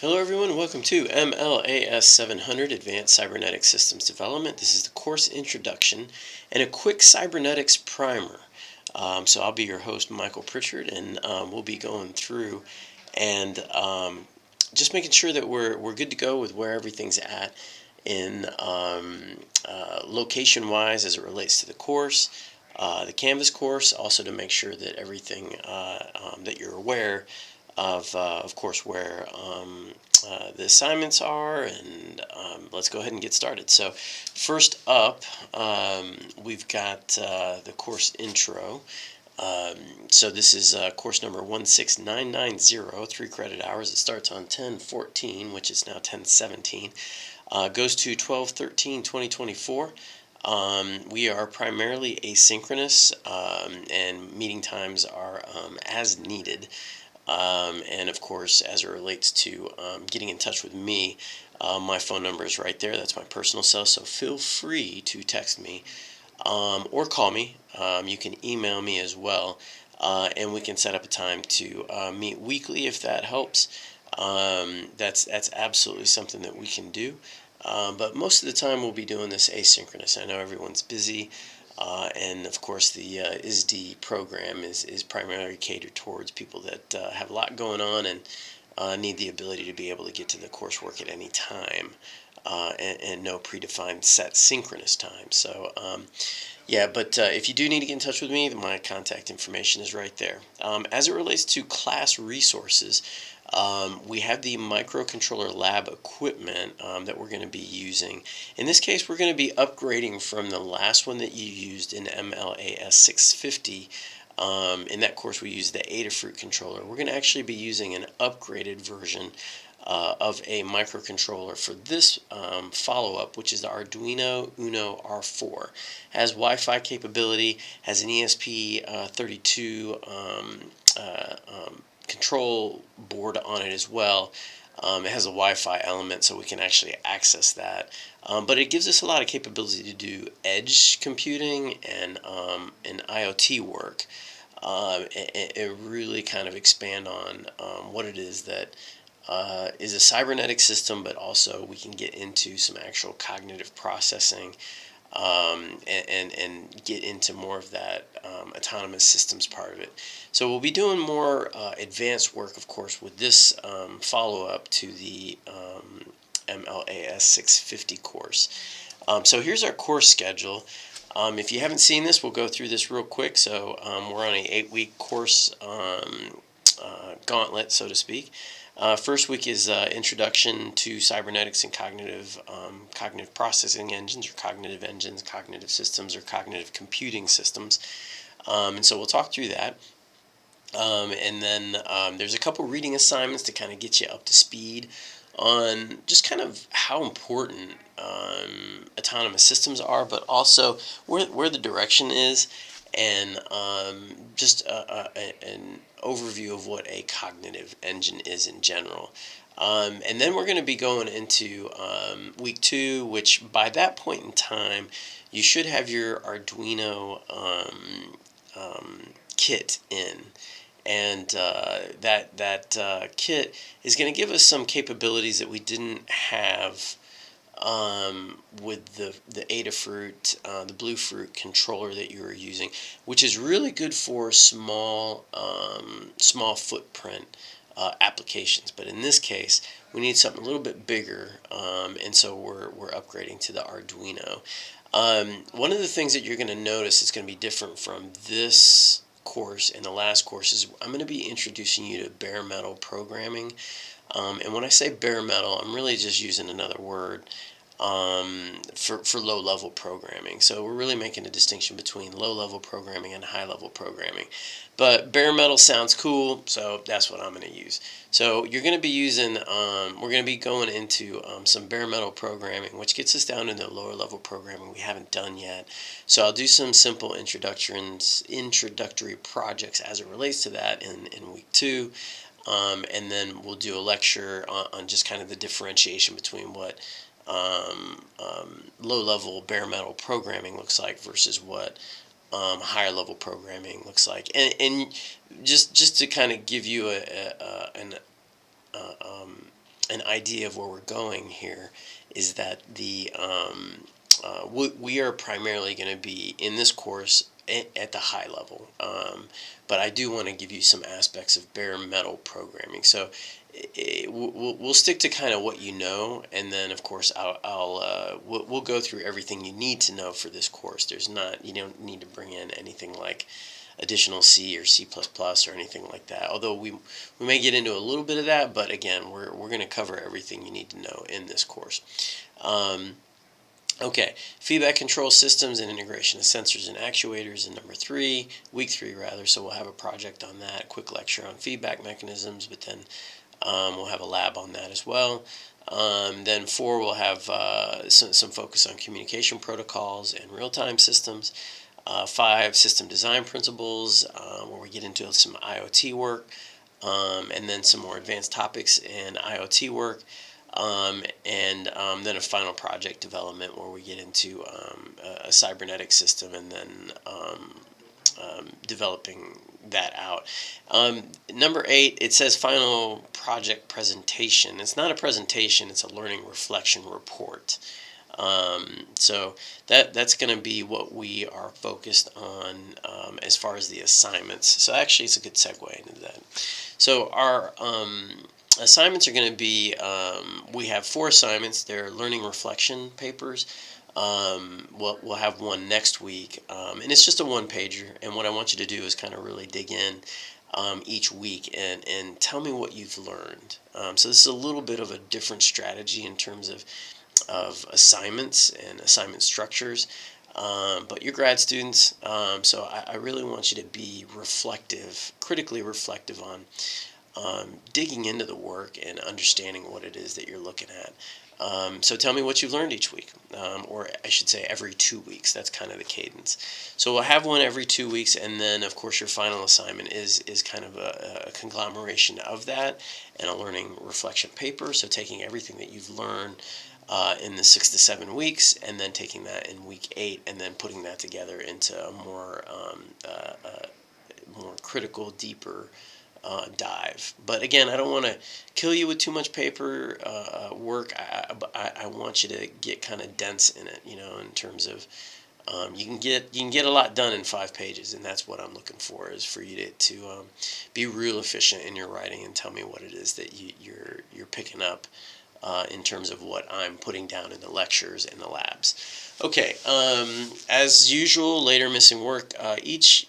Hello everyone, welcome to MLAS 700 Advanced Cybernetic Systems Development. This is the course introduction and a quick cybernetics primer. So I'll be your host, Michael Pritchard, and we'll be going through and just making sure that we're good to go with where everything's at in location-wise as it relates to the course, the Canvas course, also to make sure that everything that you're aware of course, where the assignments are, and let's go ahead and get started. So first up, we've got the course intro. So this is course number 16990, 3 credit hours. It starts on 10/14, which is now 10/17. Goes to 12/13/2024. We are primarily asynchronous, and meeting times are as needed. And of course, as it relates to getting in touch with me, my phone number is right there. That's my personal cell, so feel free to text me or call me. You can email me as well, and we can set up a time to meet weekly if that helps. That's absolutely something that we can do. But most of the time we'll be doing this asynchronous. I know everyone's busy, and of course the ISD program is primarily catered towards people that have a lot going on and need the ability to be able to get to the coursework at any time, and no predefined set synchronous time. So yeah, but if you do need to get in touch with me, my contact information is right there. As it relates to class resources, we have the microcontroller lab equipment that we're going to be using. In this case, we're going to be upgrading from the last one that you used in MLAS 650. In that course, we used the Adafruit controller. We're going to actually be using an upgraded version of a microcontroller for this follow-up, which is the Arduino Uno R4. Has Wi-Fi capability, has an ESP32 control board on it as well. It has a Wi-Fi element, so we can actually access that. But it gives us a lot of capability to do edge computing and IoT work, and really kind of expand on what it is that is a cybernetic system, but also we can get into some actual cognitive processing, and get into more of that autonomous systems part of it. So we'll be doing more advanced work, of course, with this follow-up to the MLAS 650 course. So here's our course schedule. If you haven't seen this, we'll go through this real quick. So we're on an 8-week course gauntlet, so to speak. First week is Introduction to Cybernetics and Cognitive Processing Engines, or Cognitive Engines, Cognitive Systems, or Cognitive Computing Systems. And so we'll talk through that. And then there's a couple reading assignments to kind of get you up to speed on just kind of how important autonomous systems are, but also where the direction is, and just an overview of what a cognitive engine is in general. And then we're going to be going into week 2, which by that point in time, you should have your Arduino kit in. And that kit is going to give us some capabilities that we didn't have with the Adafruit, the Bluefruit controller that you were using, which is really good for small footprint applications. But in this case, we need something a little bit bigger, and so we're upgrading to the Arduino. One of the things that you're going to notice is going to be different from this course and the last course is I'm going to be introducing you to bare metal programming. And when I say bare metal, I'm really just using another word for low-level programming. So we're really making a distinction between low-level programming and high-level programming. But bare metal sounds cool, so that's what I'm going to use. So you're going to be using, we're going to be going into some bare metal programming, which gets us down into lower-level programming we haven't done yet. So I'll do some simple introductory projects as it relates to that in week 2. And then we'll do a lecture on just kind of the differentiation between what low-level bare metal programming looks like versus what higher level programming looks like, and just to kind of give you an idea of where we're going here is that we are primarily going to be in this course at the high level, but I do want to give you some aspects of bare metal programming. So we'll stick to kind of what you know, and then of course we'll go through everything you need to know for this course. You don't need to bring in anything like additional C or C++ or anything like that. Although we may get into a little bit of that, but again, we're going to cover everything you need to know in this course. Okay, feedback control systems and integration of sensors and actuators in week 3 rather. So we'll have a project on that, quick lecture on feedback mechanisms, but then we'll have a lab on that as well. Then 4, we'll have some focus on communication protocols and real-time systems. 5, system design principles, where we get into some IoT work, and then some more advanced topics in IoT work. Then a final project development where we get into a cybernetic system, and then developing that out. Number 8, it says final project presentation. It's not a presentation, it's a learning reflection report. So that's going to be what we are focused on as far as the assignments. So actually it's a good segue into that. So our assignments are going to be, we have 4 assignments. They're learning reflection papers. We'll have one next week, and it's just a 1-pager. And what I want you to do is kind of really dig in each week and tell me what you've learned. So this is a little bit of a different strategy in terms of assignments and assignment structures. But you're grad students, so I really want you to be reflective, critically reflective on digging into the work and understanding what it is that you're looking at. So tell me what you've learned each week, or I should say every 2 weeks. That's kind of the cadence. So we'll have one every 2 weeks, and then of course your final assignment is kind of a conglomeration of that and a learning reflection paper. So taking everything that you've learned in the 6 to 7 weeks, and then taking that in week 8, and then putting that together into a more critical, deeper dive. But again, I don't want to kill you with too much paper work. I want you to get kind of dense in it, in terms of you can get a lot done in 5 pages, and that's what I'm looking for, is for you to be real efficient in your writing and tell me what it is that you're picking up in terms of what I'm putting down in the lectures and the labs. Okay, as usual, later missing work. Each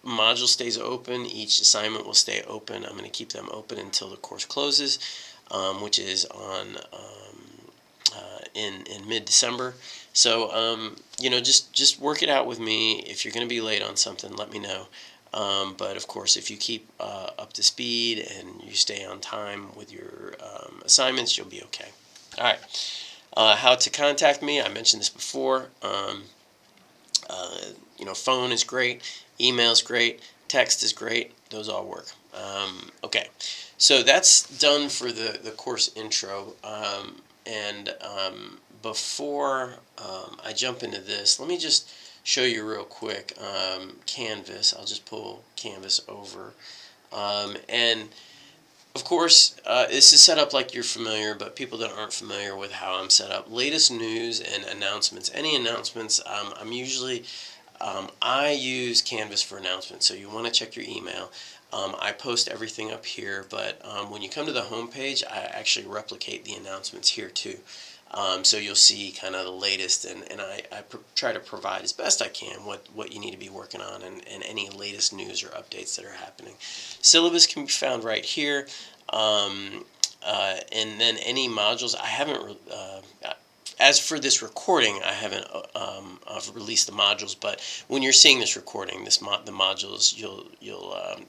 module stays open. Each assignment will stay open. I'm going to keep them open until the course closes, which is on in mid-December. So just work it out with me. If you're going to be late on something, let me know. But of course, if you keep up to speed and you stay on time with your assignments, you'll be okay. All right. How to contact me? I mentioned this before. Phone is great, email is great, text is great. Those all work. Okay, so that's done for the course intro. Before I jump into this, let me just show you real quick Canvas. I'll just pull Canvas over. And of course, this is set up like you're familiar, but people that aren't familiar with how I'm set up, latest news and announcements, any announcements, I use Canvas for announcements, so you want to check your email. I post everything up here, but when you come to the home page, I actually replicate the announcements here too. So you'll see kind of the latest, and I try to provide as best I can what you need to be working on, and any latest news or updates that are happening. Syllabus can be found right here, and then any modules. I haven't, as for this recording, I haven't I've released the modules, but when you're seeing this recording, the modules, you'll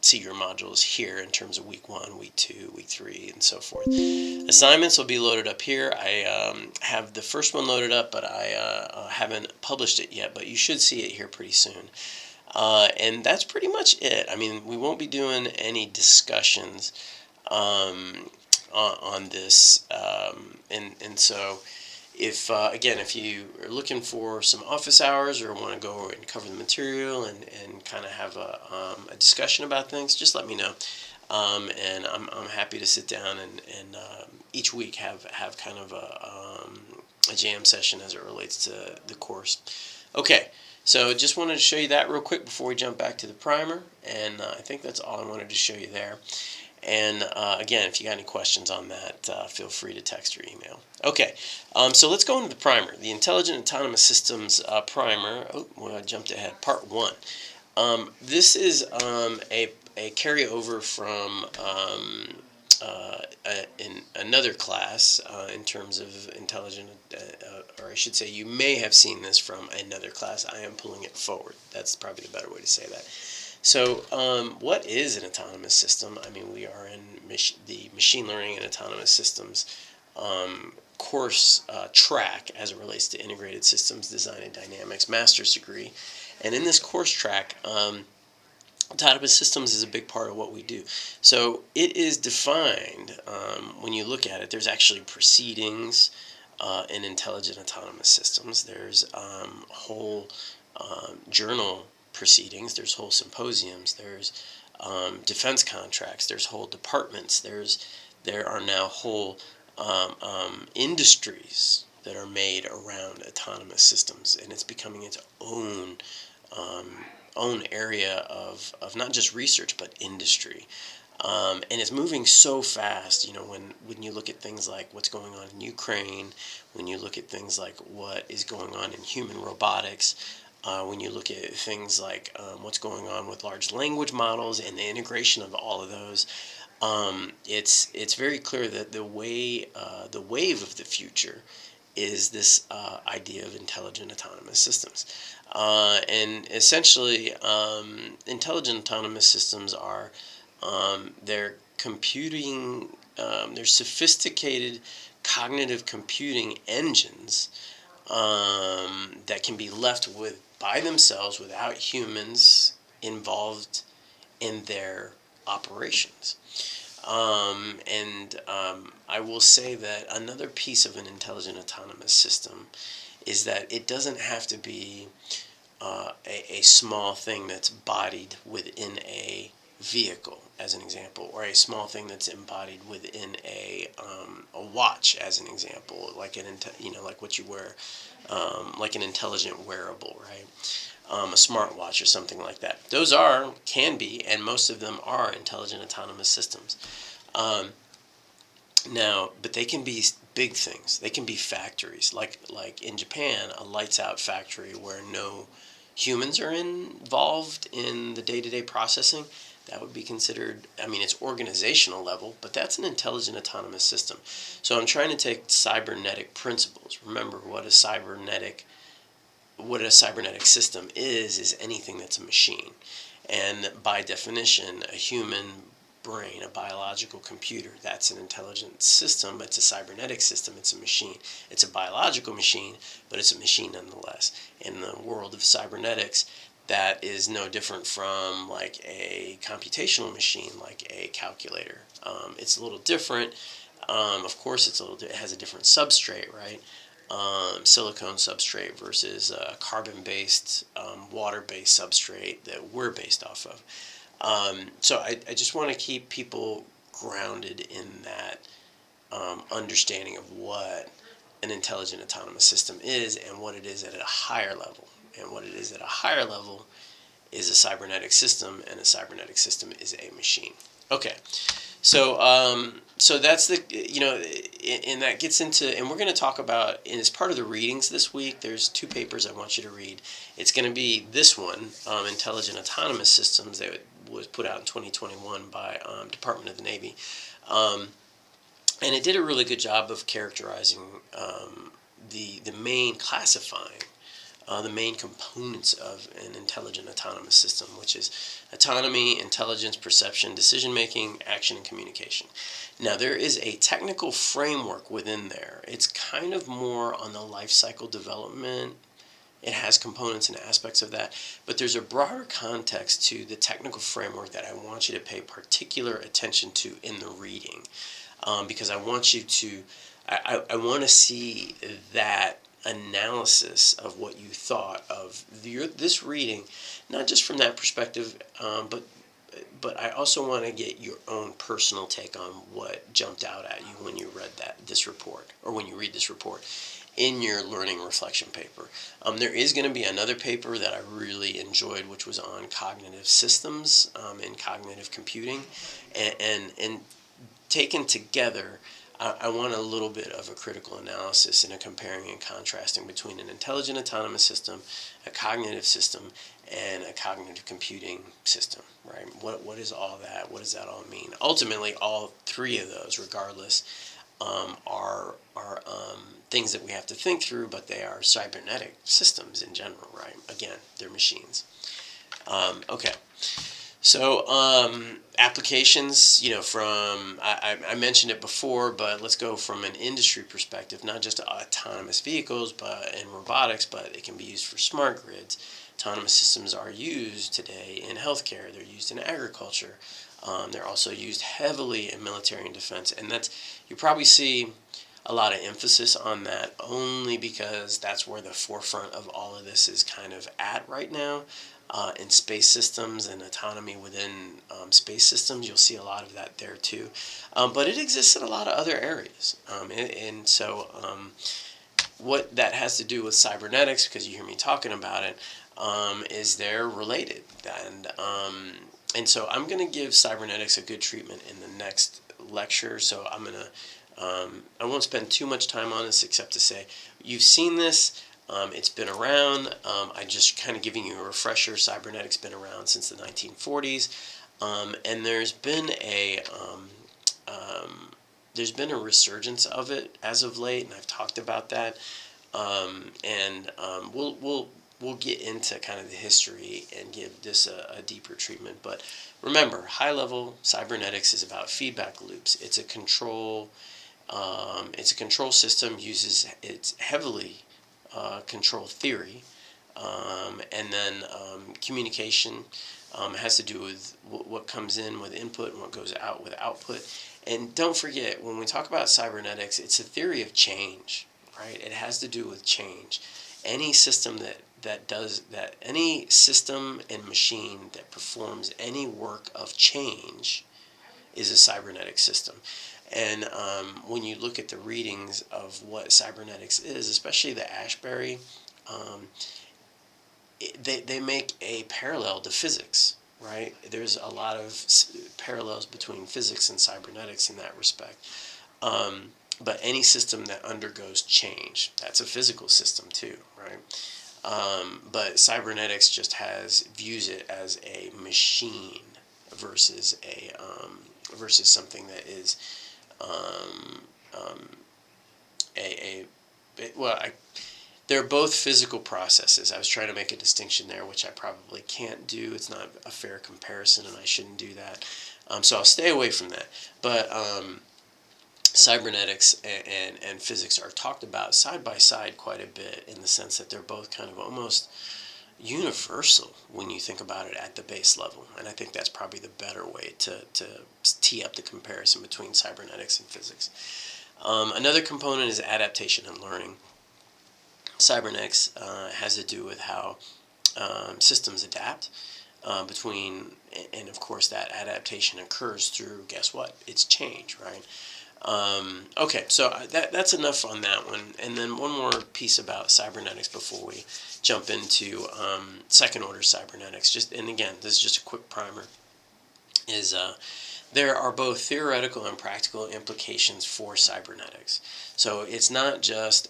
see your modules here in terms of week 1, week 2, week 3, and so forth. Assignments will be loaded up here. I have the first one loaded up, but I haven't published it yet, but you should see it here pretty soon. And that's pretty much it. I mean, we won't be doing any discussions on this, and so if you are looking for some office hours or want to go and cover the material and kind of have a discussion about things, just let me know. and I'm happy to sit down and each week have kind of a jam session as it relates to the course. Okay, so just wanted to show you that real quick before we jump back to the primer, and I think that's all I wanted to show you there. And again, if you got any questions on that, feel free to text or email. Okay, so let's go into the primer. The Intelligent Autonomous Systems Primer. Oh, well, I jumped ahead. Part 1. This is a carryover from in another class in terms of intelligent, or I should say you may have seen this from another class. I am pulling it forward. That's probably the better way to say that. So what is an autonomous system? I mean, we are in the Machine Learning and Autonomous Systems course track as it relates to Integrated Systems Design and Dynamics master's degree. And in this course track, autonomous systems is a big part of what we do. So it is defined, when you look at it, there's actually proceedings in intelligent autonomous systems. There's whole journal proceedings, there's whole symposiums, there's defense contracts, there's whole departments, there are now whole industries that are made around autonomous systems, and it's becoming its own area of not just research but industry. And it's moving so fast, you know, when you look at things like what's going on in Ukraine, when you look at things like what is going on in human robotics, when you look at things like what's going on with large language models and the integration of all of those, it's very clear that the wave of the future is this idea of intelligent autonomous systems. And essentially, intelligent autonomous systems are they're computing, they're sophisticated cognitive computing engines that can be left with by themselves without humans involved in their operations. I will say that another piece of an intelligent autonomous system is that it doesn't have to be a small thing that's bodied within a vehicle, as an example, or a small thing that's embodied within a watch, as an example, like like what you wear, like an intelligent wearable, right? A smartwatch or something like that. Those can be, and most of them are intelligent autonomous systems. Now, but they can be big things. They can be factories, like in Japan, a lights-out factory where no humans are involved in the day-to-day processing. That would be considered, I mean, it's organizational level, but that's an intelligent autonomous system. So I'm trying to take cybernetic principles. Remember, what a cybernetic system is anything that's a machine. And by definition, a human brain, a biological computer, that's an intelligent system. It's a cybernetic system. It's a machine. It's a biological machine, but it's a machine nonetheless. In the world of cybernetics, that is no different from like a computational machine, like a calculator. It's a little different. Of course, it has a different substrate, right? Silicone substrate versus carbon-based, water-based substrate that we're based off of. So I just want to keep people grounded in that understanding of what an intelligent autonomous system is and what it is at a higher level. And what it is at a higher level is a cybernetic system, and a cybernetic system is a machine. Okay, so so that's the, and that gets into, and we're going to talk about, and as part of the readings this week, there's 2 papers I want you to read. It's going to be this one, Intelligent Autonomous Systems, that was put out in 2021 by Department of the Navy. And it did a really good job of characterizing the main classifying the main components of an intelligent autonomous system, which is autonomy, intelligence, perception, decision-making, action, and communication. Now, there is a technical framework within there. It's kind of more on the life cycle development. It has components and aspects of that, but there's a broader context to the technical framework that I want you to pay particular attention to in the reading, because I want you to, I want to see that analysis of what you thought of this reading, not just from that perspective, but but I also want to get your own personal take on what jumped out at you when you read this report, or when you read this report in your learning reflection paper. There is going to be another paper that I really enjoyed, which was on cognitive systems and cognitive computing, and taken together, I want a little bit of a critical analysis and a comparing and contrasting between an intelligent autonomous system, a cognitive system, and a cognitive computing system, right? What is all that? What does that all mean? Ultimately, all three of those, regardless, are things that we have to think through, but they are cybernetic systems in general, right? Again, they're machines. Okay. So applications, from, I mentioned it before, but let's go from an industry perspective, not just autonomous vehicles and robotics, but it can be used for smart grids. Autonomous systems are used today in healthcare. They're used in agriculture. They're also used heavily in military and defense. And you probably see a lot of emphasis on that only because that's where the forefront of all of this is kind of at right now. In space systems and autonomy within space systems, you'll see a lot of that there too. But it exists in a lot of other areas. So what that has to do with cybernetics, because you hear me talking about it, is they're related. And so I'm going to give cybernetics a good treatment in the next lecture. So I won't spend too much time on this except to say you've seen this. It's been around. I just kind of giving you a refresher. Cybernetic's been around since the 1940s, and there's been a resurgence of it as of late, and I've talked about that. We'll get into kind of the history and give this a deeper treatment. But remember, high level cybernetics is about feedback loops. It's a control. It's a control system. It's heavily control theory, and then communication has to do with what comes in with input and what goes out with output. And don't forget, when we talk about cybernetics, it's a theory of change, right? It has to do with change. Any system any system and machine that performs any work of change is a cybernetic system. And when you look at the readings of what cybernetics is, especially the Ashbury, they make a parallel to physics, right? There's a lot of parallels between physics and cybernetics in that respect. But any system that undergoes change, that's a physical system too, right? But cybernetics just views it as a machine versus something that is they're both physical processes. I was trying to make a distinction there, which I probably can't do. It's not a fair comparison, and I shouldn't do that. So I'll stay away from that. But cybernetics and physics are talked about side by side quite a bit, in the sense that they're both kind of almost universal when you think about it at the base level. And I think that's probably the better way to tee up the comparison between cybernetics and physics. Another component is adaptation and learning. Cybernetics has to do with how systems adapt and of course that adaptation occurs through, guess what? It's change, right? Okay, so that's enough on that one. And then one more piece about cybernetics before we jump into second order cybernetics. And again, this is just a quick primer. There are both theoretical and practical implications for cybernetics. So it's not just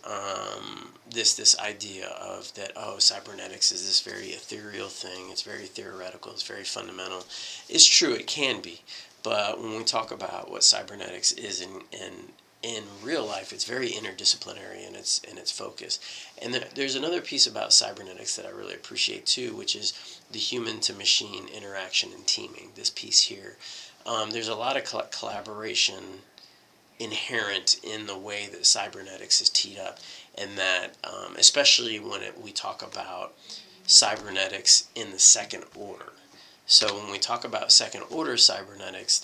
this idea of that, cybernetics is this very ethereal thing. It's very theoretical. It's very fundamental. It's true, it can be. But when we talk about what cybernetics is in real life, it's very interdisciplinary in its focus. And there's another piece about cybernetics that I really appreciate too, which is the human to machine interaction and teaming. This piece here. There's a lot of collaboration inherent in the way that cybernetics is teed up, and that especially when we talk about cybernetics in the second order. So when we talk about second order cybernetics,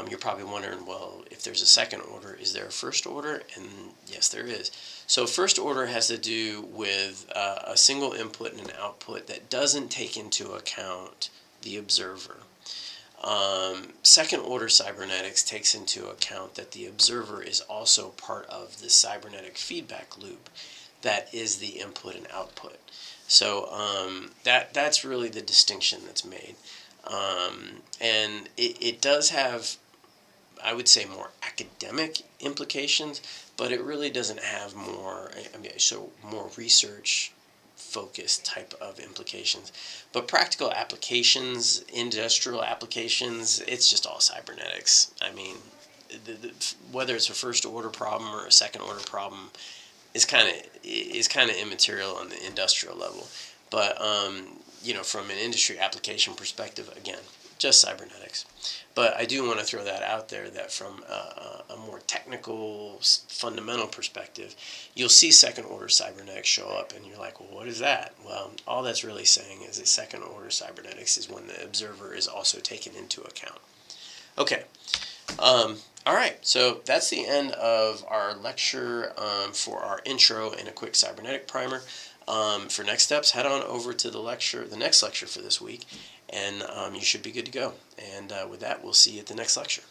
you're probably wondering, well, if there's a second order, is there a first order? And yes, there is. So first order has to do with a single input and an output that doesn't take into account the observer. Second order cybernetics takes into account that the observer is also part of the cybernetic feedback loop that is the input and output. So that's really the distinction that's made. And it does have, I would say, more academic implications, but it really doesn't have more, more research focused type of implications. But practical applications, industrial applications, it's just all cybernetics. I mean, whether it's a first order problem or a second order problem is kind of immaterial on the industrial level. But from an industry application perspective, again, just cybernetics. But I do want to throw that out there, that from a more technical, fundamental perspective, you'll see second order cybernetics show up, and you're like, well, what is that? Well, all that's really saying is that second order cybernetics is when the observer is also taken into account. Okay. All right, so that's the end of our lecture for our intro and a quick cybernetic primer. For next steps, head on over to the next lecture for this week, and you should be good to go. And with that, we'll see you at the next lecture.